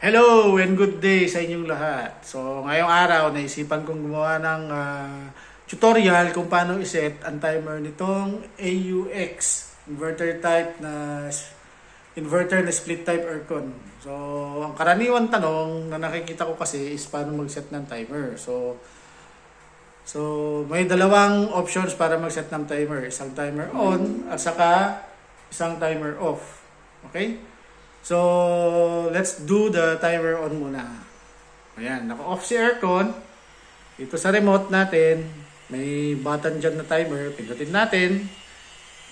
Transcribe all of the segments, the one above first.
Hello and good day sa inyong lahat. So ngayong araw naisipan kong gumawa ng tutorial kung paano iset ang timer nitong AUX inverter type na split type aircon. So ang karaniwang tanong na nakikita ko kasi is paano mag-set ng timer. So may dalawang options para mag-set ng timer. Isang timer on at saka isang timer off. Okay? So, let's do the timer on muna. Ayan, naka-off si aircon. Dito sa remote natin, may button dyan na timer. Pindutin natin.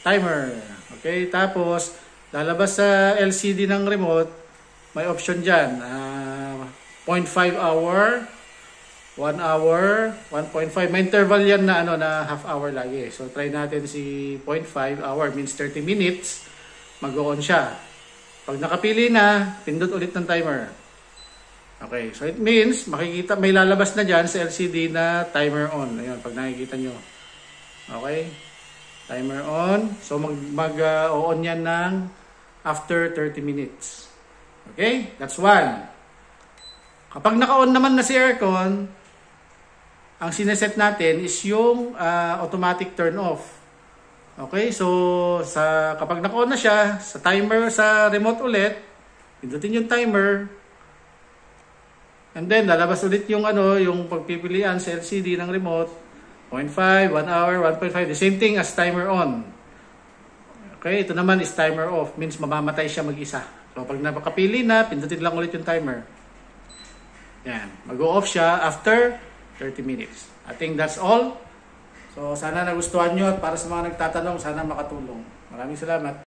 Timer. Okay, tapos, lalabas sa LCD ng remote, may option dyan. 0.5 hour, 1 hour, 1.5. May interval yan na, na half hour lagi. So, try natin si 0.5 hour, means 30 minutes. Mag-on siya. Pag nakapili na, pindot ulit ng timer. Okay, so it means, makikita, may lalabas na dyan sa LCD na timer on. Ayan, pag nakikita nyo. Okay, timer on. So mag-on yan ng after 30 minutes. Okay, that's one. Kapag naka-on naman na si aircon, ang sineset natin is yung automatic turn off. Okay, so kapag naka-on na siya, sa timer sa remote ulit, pindutin yung timer. And then lalabas ulit yung yung pagpipilian sa LCD ng remote, 0.5, 1 hour, 1.5, the same thing as timer on. Okay, ito naman is timer off, means mamamatay siya mag-isa. So pag napakapili na, pindutin lang ulit yung timer. Yan, mag-o-off siya after 30 minutes. I think that's all. So, sana nagustuhan nyo at para sa mga nagtatanong, sana makatulong. Maraming salamat.